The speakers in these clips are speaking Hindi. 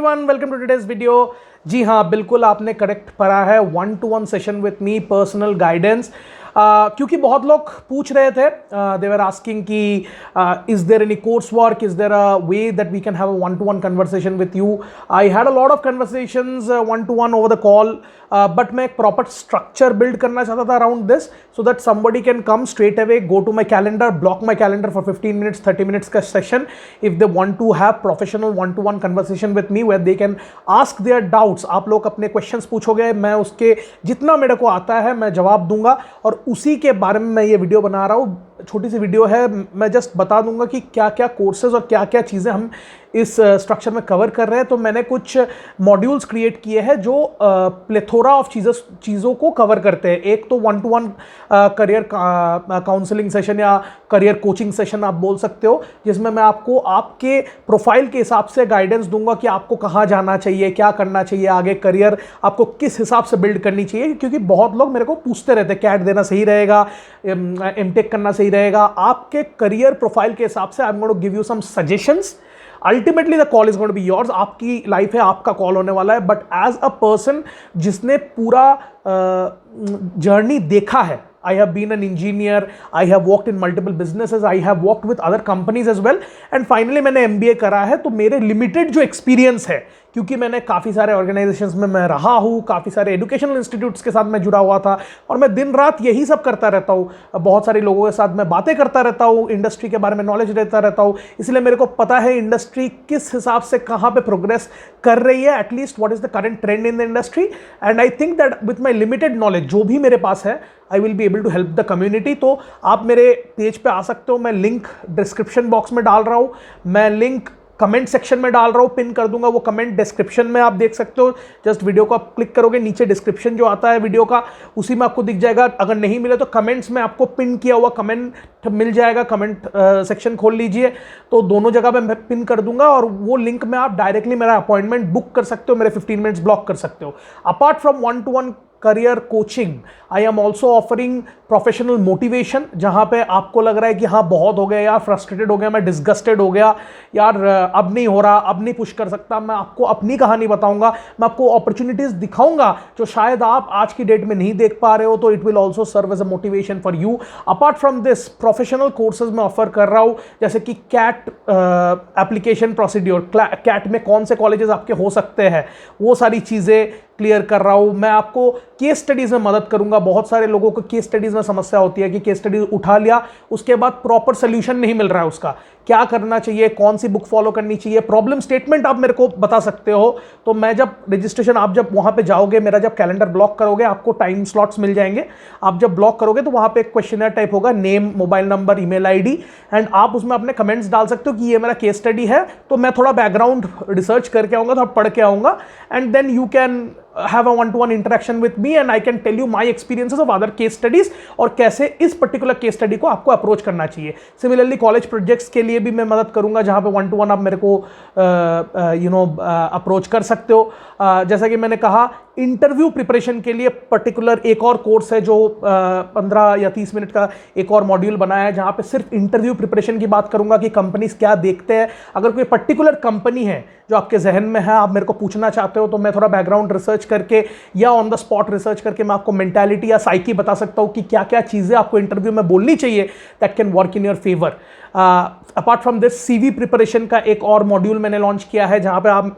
Everyone, welcome to today's video. जी हाँ, बिल्कुल आपने करेक्ट पढ़ा है। 1-to-1 session with me, personal guidance. क्योंकि बहुत लोग पूछ रहे थे, दे वर आस्किंग कि is there any course work, is there a way that we can have a 1-to-1 conversation with you. I had a lot of conversations 1-to-1 over the call, but मैं एक प्रॉपर स्ट्रक्चर बिल्ड करना चाहता था around this, so that somebody can come straight away, go to my calendar, block my calendar for 15 minutes 30 minutes का session if they want to have professional 1-to-1 conversation with me where they can ask their doubts. आप लोग अपने क्वेश्चंस पूछोगे, मैं उसके जितना मेरे को आता है मैं जवाब दूंगा, और उसी के बारे में मैं ये वीडियो बना रहा हूँ। छोटी सी वीडियो है, मैं जस्ट बता दूंगा कि क्या क्या कोर्सेज और क्या क्या चीज़ें हम इस स्ट्रक्चर में कवर कर रहे हैं। तो मैंने कुछ मॉड्यूल्स क्रिएट किए हैं जो प्लेथोरा ऑफ चीज़ों को कवर करते हैं। एक तो 1-to-1 करियर काउंसलिंग सेशन या करियर कोचिंग सेशन आप बोल सकते हो, जिसमें मैं आपको आपके प्रोफाइल के हिसाब से गाइडेंस दूंगा कि आपको कहाँ जाना चाहिए, क्या करना चाहिए, आगे करियर आपको किस हिसाब से बिल्ड करनी चाहिए। क्योंकि बहुत लोग मेरे को पूछते रहते हैं, कैट देना सही रहेगा, एमटेक करना सही रहेगा। आपके करियर प्रोफाइल के हिसाब से I am going to give you some suggestions. Ultimately the call is going to be yours. आपकी लाइफ है, आपका कॉल होने वाला है, बट एज अ पर्सन जिसने पूरा जर्नी देखा है, I have been an engineer, I have worked in multiple businesses, I have worked with other companies as well, and finally मैंने MBA करा है। तो मेरे लिमिटेड जो एक्सपीरियंस है, क्योंकि मैंने काफ़ी सारे ऑर्गेनाइजेशंस में मैं रहा हूँ, काफ़ी सारे एजुकेशनल इंस्टीट्यूट्स के साथ मैं जुड़ा हुआ था, और मैं दिन रात यही सब करता रहता हूँ। बहुत सारे लोगों के साथ मैं बातें करता रहता हूँ, इंडस्ट्री के बारे में नॉलेज रहता रहता हूँ, इसलिए मेरे को पता है इंडस्ट्री किस हिसाब से कहाँ पे प्रोग्रेस कर रही है, at least what is the current trend in the industry. And I think that with my limited knowledge जो भी मेरे पास है, I will be able to help the community. तो आप मेरे पेज पे आ सकते हो, मैं लिंक डिस्क्रिप्शन बॉक्स में डाल रहा हूँ, मैं लिंक कमेंट सेक्शन में डाल रहा हूँ, पिन कर दूंगा, वो कमेंट डिस्क्रिप्शन में आप देख सकते हो। जस्ट वीडियो को आप क्लिक करोगे, नीचे डिस्क्रिप्शन जो आता है वीडियो का, उसी में आपको दिख जाएगा। अगर नहीं मिले तो कमेंट्स में आपको पिन किया हुआ कमेंट मिल जाएगा, कमेंट सेक्शन खोल लीजिए, तो दोनों जगह पे मैं पिन कर दूंगा, और वो लिंक में आप डायरेक्टली मेरा अपॉइंटमेंट बुक कर सकते हो, मेरे 15 मिनट्स ब्लॉक कर सकते हो। Apart from 1-to-1 career coaching, I am also offering professional motivation, जहां पे आपको लग रहा है कि हाँ बहुत हो गया यार, फ्रस्ट्रेटेड हो गया, मैं डिस्गस्टेड हो गया यार, अब नहीं हो रहा, अब नहीं पुश कर सकता। मैं आपको अपनी कहानी बताऊंगा, मैं आपको अपॉर्चुनिटीज दिखाऊंगा जो शायद आप आज की डेट में नहीं देख पा रहे हो, तो it will also serve as a motivation for you. Apart from this, professional courses में ऑफर कर रहा हूं, जैसे कि कैट एप्लीकेशन प्रोसीड्योर, कैट में कौन से कॉलेजेस आपके हो सकते हैं, वो सारी चीजें क्लियर कर रहा हूं। मैं आपको केस स्टडीज में मदद करूंगा। बहुत सारे लोगों को केस स्टडीज में समस्या होती है कि केस स्टडीज उठा लिया, उसके बाद प्रॉपर सोल्यूशन नहीं मिल रहा है, उसका क्या करना चाहिए, कौन सी बुक फॉलो करनी चाहिए, प्रॉब्लम स्टेटमेंट आप मेरे को बता सकते हो। तो मैं जब रजिस्ट्रेशन, आप जब वहां पे जाओगे, मेरा जब कैलेंडर ब्लॉक करोगे, आपको टाइम स्लॉट्स मिल जाएंगे। आप जब ब्लॉक करोगे तो वहां पे एक क्वेश्चनर टाइप होगा, name, mobile number, email ID, and आप उसमें अपने कमेंट्स डाल सकते हो कि ये मेरा केस स्टडी है। तो मैं थोड़ा बैकग्राउंड रिसर्च करके आऊंगा, थोड़ा पढ़ के आऊंगा, and then you can have a 1-to-1 interaction with me and I can tell you my experiences of other case studies, और कैसे इस पर्टिकुलर केस स्टडी को आपको अप्रोच करना चाहिए। सिमिलरली कॉलेज प्रोजेक्ट्स के लिए भी मैं मदद करूंगा, जहां पे 1-to-1 आप मेरे को अप्रोच कर सकते हो। जैसा कि मैंने कहा, इंटरव्यू प्रिपरेशन के लिए पर्टिकुलर एक और कोर्स है जो 15 या 30 मिनट का एक और मॉड्यूल बनाया है, जहां पे सिर्फ इंटरव्यू प्रिपरेशन की बात करूंगा कि कंपनीज क्या देखते हैं। अगर कोई पर्टिकुलर कंपनी है जो आपके जहन में है, आप मेरे को पूछना चाहते हो, तो मैं थोड़ा बैकग्राउंड रिसर्च करके या ऑन द स्पॉट रिसर्च करके मैं आपको मेंटालिटी या साइकी बता सकता हूं कि क्या क्या चीजें आपको इंटरव्यू में बोलनी चाहिए that can work in your favour. Apart from this, CV preparation का एक और मॉड्यूल मैंने लॉन्च किया है, जहां पे आप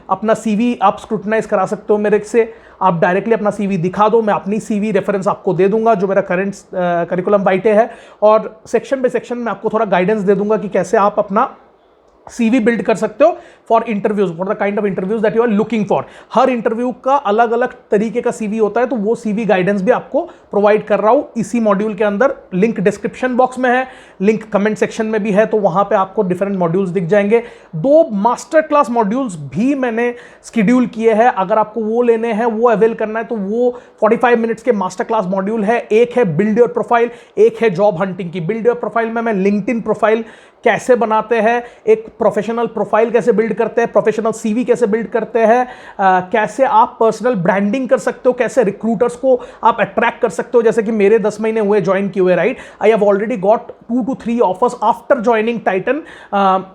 अपना सीवी आप स्क्रूटनाइज करा सकते हो मेरे से। आप डायरेक्टली अपना सीवी दिखा दो, मैं अपनी सीवी रेफरेंस आपको दे दूंगा जो मेरा करंट करिकुलम वाइटे है, और सेक्शन बाय सेक्शन में आपको थोड़ा गाइडेंस दे दूंगा कि कैसे आप अपना सीवी बिल्ड कर सकते हो for interviews, for the kind of interviews that you are looking for. हर इंटरव्यू का अलग अलग तरीके का सीवी होता है, तो वो सीवी गाइडेंस भी आपको प्रोवाइड कर रहा हूं इसी मॉड्यूल के अंदर। लिंक डिस्क्रिप्शन बॉक्स में है, लिंक कमेंट सेक्शन में भी है, तो वहां पे आपको डिफरेंट मॉड्यूल्स दिख जाएंगे। 2 मास्टर क्लास मॉड्यूल्स भी मैंने शेड्यूल किए हैं, अगर आपको वो लेने हैं, वो अवेल करना है, तो वो 45 मिनट्स के मास्टर क्लास मॉड्यूल है। एक है बिल्ड योर प्रोफाइल, एक है जॉब हंटिंग की। बिल्ड योर प्रोफाइल में मैं लिंक्डइन प्रोफाइल कैसे बनाते हैं, एक प्रोफेशनल प्रोफाइल कैसे बिल्ड करते हैं, प्रोफेशनल सीवी कैसे बिल्ड करते हैं, कैसे आप पर्सनल ब्रांडिंग कर सकते हो, कैसे रिक्रूटर्स को आप अट्रैक्ट कर सकते हो। जैसे कि मेरे 10 महीने हुए ज्वाइन किए हुए, right, I have already got 2 to 3 offers after joining Titan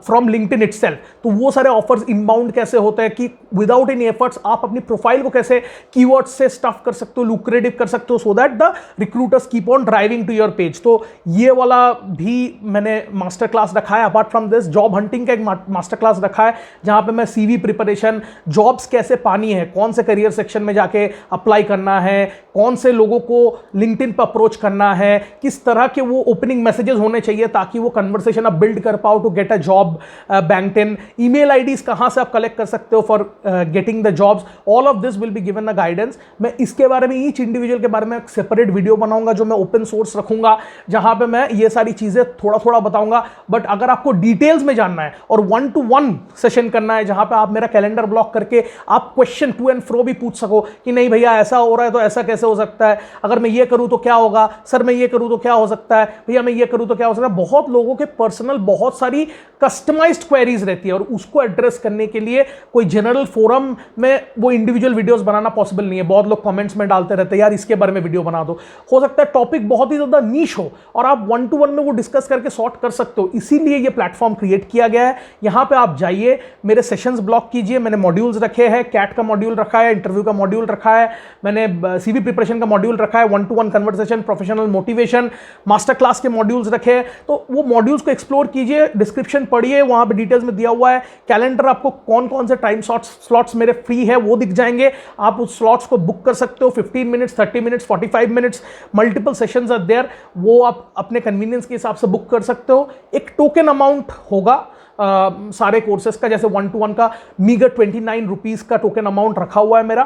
from LinkedIn itself. तो वो सारे ऑफर्स इनबाउंड कैसे होते हैं कि विदाउट एनी एफर्ट्स आप अपनी प्रोफाइल को कैसे कीवर्ड्स से स्टफ कर सकते हो, लुक्रेटिव कर सकते हो, so that the recruiters keep on driving to your page. तो ये वाला भी मैंने मास्टर क्लास रखा है। Apart from this job hunting का एक मास्टर क्लास रखा है जहां पे मैं सीवी प्रिपरेशन, जॉब्स कैसे पानी है, कौन से करियर सेक्शन में जाके अप्लाई करना है, कौन से लोगों को लिंक्डइन पर अप्रोच करना है, किस तरह के वो ओपनिंग मैसेजेस होने चाहिए ताकि वो कन्वर्सेशन आप बिल्ड कर पाओ टू गेट अ जॉब बैंक्टिन, ईमेल आईडीज कहां से आप कलेक्ट कर सकते हो for getting the jobs, all of this will be given a guidance. मैं इसके बारे में, ईच इंडिविजुअल के बारे में एक सेपरेट वीडियो बनाऊंगा जो मैं ओपन सोर्स रखूंगा, जहां पे मैं ये सारी चीजें थोड़ा थोड़ा बताऊंगा। बट अगर आपको डिटेल्स में जानना है और 1-to-1 सेशन करना है जहां पे आप मेरा कैलेंडर ब्लॉक करके आप क्वेश्चन टू एंड फ्रो भी पूछ सको कि नहीं भैया ऐसा हो रहा है तो ऐसा कैसे हो सकता है, अगर मैं ये करूं तो क्या होगा, सर मैं ये करूं तो क्या हो सकता है, भैया मैं ये करूं तो क्या हो सकता है। बहुत लोगों के पर्सनल बहुत सारी कस्टमाइज्ड क्वेरीज रहती है और उसको एड्रेस करने के लिए कोई जनरल फोरम में वो इंडिविजुअल वीडियोस बनाना पॉसिबल नहीं है। बहुत लोग कमेंट्स में डालते रहते हैं यार इसके बारे में वीडियो बना दो। हो सकता है टॉपिक बहुत ही ज्यादा नीश हो और आप 1-to-1 में वो डिस्कस करके सॉर्ट कर सकते हो, इसीलिए ये प्लेटफॉर्म क्रिएट किया गया है। यहां पे आप जाइए, मेरे सेशंस ब्लॉक कीजिए, मैंने मॉड्यूल्स रखे हैं, कैट का मॉड्यूल रखा है, इंटरव्यू का मॉड्यूल रखा है, मैंने सीवी प्रिपरेशन का मॉड्यूल रखा है, 1-to-1 conversation, professional motivation, master class के मॉड्यूल्स रखे हैं। तो वो मॉड्यूल्स को एक्सप्लोर कीजिए, डिस्क्रिप्शन पढ़िए, वहां पे डिटेल्स में दिया हुआ है। कैलेंडर आपको कौन कौन से टाइम स्लॉट्स मेरे फ्री है वो दिख जाएंगे, आप उस स्लॉट्स को बुक कर सकते हो। 15 minutes, 30 minutes, 45 minutes, multiple sessions are there, वो आप अपने कन्वीनियंस के हिसाब से बुक कर सकते हो। एक टोकन अमाउंट होगा सारे कोर्सेज का, जैसे 1-to-1 का मीगर 29 रुपीज़ का टोकन अमाउंट रखा हुआ है मेरा,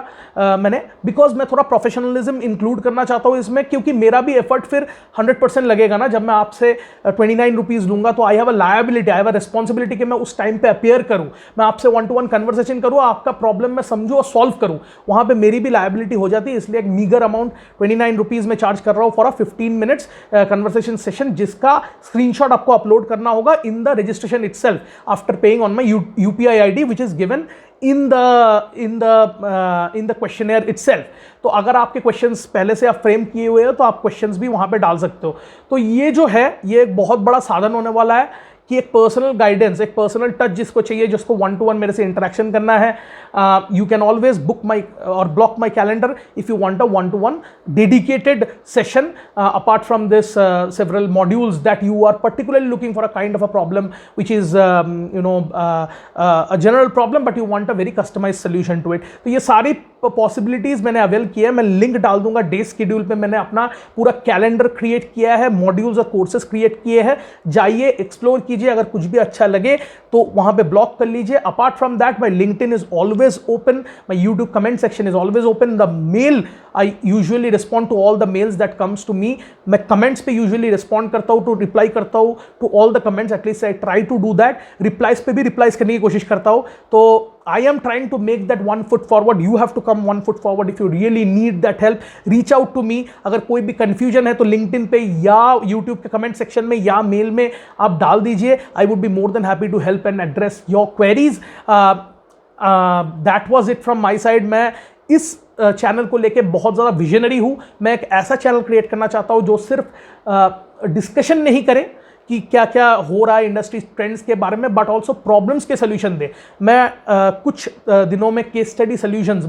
मैंने, बिकॉज मैं थोड़ा प्रोफेशनलिज्म इंक्लूड करना चाहता हूँ इसमें, क्योंकि मेरा भी एफर्ट फिर 100% लगेगा ना। जब मैं आपसे 29 रुपीज़ लूंगा तो I have a liability, I have a responsibility कि मैं उस टाइम पे अपीयर करूँ, मैं आपसे 1-to-1 कन्वर्सेशन करूँ, आपका प्रॉब्लम मैं समझूँ और सॉल्व करूँ, वहाँ पर मेरी भी लायबिलिटी हो जाती है। इसलिए एक मीगर अमाउंट 29 रुपीज़ में चार्ज कर रहा हूँ for a 15 minutes conversation session, जिसका स्क्रीनशॉट आपको अपलोड करना होगा in the registration itself after paying on my UPI ID which is given in the questionnaire itself। तो अगर आपके क्वेश्चंस पहले से आप फ्रेम किए हुए हो तो आप क्वेश्चंस भी वहां पे डाल सकते हो। तो ये जो है ये एक बहुत बड़ा साधन होने वाला है कि एक पर्सनल गाइडेंस, एक पर्सनल टच जिसको चाहिए, जिसको 1-to-1 मेरे से इंटरेक्शन करना है, यू कैन ऑलवेज बुक माई और block my calendar if you want a 1-to-1 dedicated session apart from this several modules that you are particularly looking for a kind of a problem which is a general problem but you want a very customized solution to it। तो ये सारी पॉसिबिलिटीज मैंने अवेल किया है, मैं लिंक डाल दूंगा डे शेड्यूल पे। मैंने अपना पूरा कैलेंडर क्रिएट किया है, मॉड्यूल्स और कोर्सेज क्रिएट किए हैं, जाइए एक्सप्लोर कीजिए, अगर कुछ भी अच्छा लगे तो वहां पे ब्लॉक कर लीजिए। Apart from that my LinkedIn is always open, my YouTube comment section is always open, the mail I usually respond to all the mails that comes to me. मैं कमेंट्स पे यूजुअली रिस्पॉन्ड करता हूँ, टू रिप्लाई करता हूँ to all the comments, at least I try to do that. Replies पे भी रिप्लाइज करने की कोशिश करता हूँ। तो I am trying to make that 1 foot forward. You have to come 1 foot forward. If you really need that help, reach out to me. अगर कोई भी confusion है तो LinkedIn पे या YouTube के comment section में या मेल में आप डाल दीजिए। I would be more than happy to help and address your queries. That was it from my side. मैं इस चैनल को लेके बहुत ज़्यादा विजनरी हूँ। मैं एक ऐसा चैनल क्रिएट करना चाहता हूँ जो सिर्फ डिस्कशन नहीं करे कि क्या क्या हो रहा है इंडस्ट्री ट्रेंड्स के बारे में, बट ऑल्सो प्रॉब्लम्स के सोल्यूशन दे। मैं कुछ दिनों में केस स्टडी सोल्यूशंस,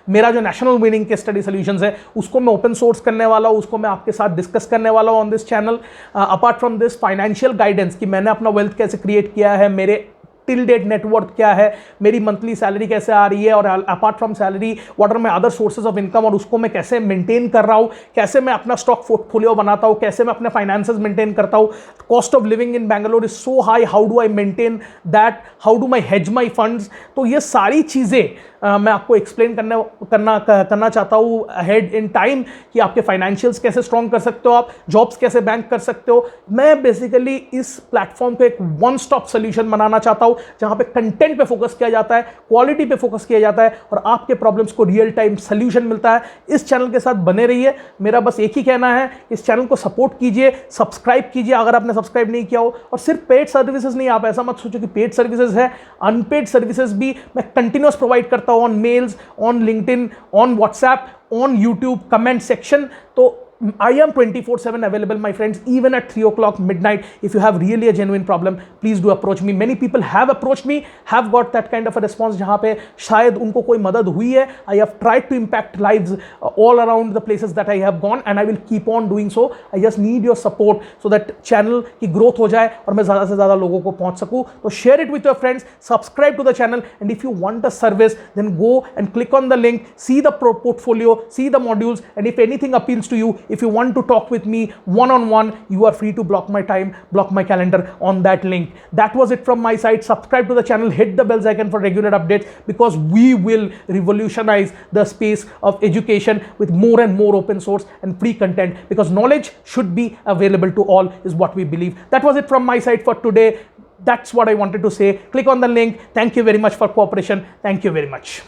मेरा जो national winning case study solutions है उसको मैं ओपन सोर्स करने वाला हूँ, उसको मैं आपके साथ डिस्कस करने वाला हूँ on this channel. Apart from this financial guidance कि मैंने अपना वेल्थ कैसे क्रिएट किया है, मेरे टिल डेट नेटवर्थ क्या है, मेरी मंथली सैलरी कैसे आ रही है, और apart from salary what are my other sources of income, और उसको मैं कैसे मेंटेन कर रहा हूँ, कैसे मैं अपना स्टॉक पोर्टफोलियो बनाता हूँ, कैसे मैं अपने फाइनेंसेस मेंटेन करता हूँ। Cost of living in Bangalore is so high, how do I maintain that, how do my hedge my funds. तो ये सारी चीज़ें मैं आपको एक्सप्लेन करना चाहता हूँ अहेड इन टाइम कि आपके फाइनेंशियल्स कैसे स्ट्रॉन्ग कर सकते हो, आप जॉब्स कैसे बैंक कर सकते हो। मैं बेसिकली इस प्लेटफॉर्म को एक वन स्टॉप सोल्यूशन बनाना चाहता हूँ जहां पे कंटेंट पे फोकस किया जाता है, क्वालिटी पे फोकस किया जाता है और आपके प्रॉब्लम्स को रियल टाइम सोल्यूशन मिलता है। इस चैनल के साथ बने रहिए। मेरा बस एक ही कहना है, इस चैनल को सपोर्ट कीजिए, सब्सक्राइब कीजिए अगर आपने सब्सक्राइब नहीं किया हो। और सिर्फ पेड सर्विसेज नहीं, आप ऐसा मत सोचो कि पेड सर्विसेज है, अनपेड सर्विसेज भी मैं कंटिन्यूअस प्रोवाइड करता हूं on mails, on LinkedIn, on WhatsApp, on YouTube comment section. तो I am 24/7 available, my friends, even at 3 o'clock midnight. If you have really a genuine problem, please do approach me. Many people have approached me, have got that kind of a response जहाँ पे शायद उनको कोई मदद हुई है. I have tried to impact lives all around the places that I have gone, and I will keep on doing so. I just need your support so that channel की growth हो जाए और मैं ज़्यादा से ज़्यादा लोगों को पहुँच सकूँ. तो share it with your friends, subscribe to the channel, and if you want a service, then go and click on the link, see the portfolio, see the modules, and if anything appeals to you, if you want to talk with me one-on-one, you are free to block my time, block my calendar on that link. That was it from my side. Subscribe to the channel, hit the bell icon for regular updates, because we will revolutionize the space of education with more and more open source and free content, because knowledge should be available to all is what we believe. That was it from my side for today. That's what I wanted to say. Click on the link. Thank you very much for cooperation. Thank you very much.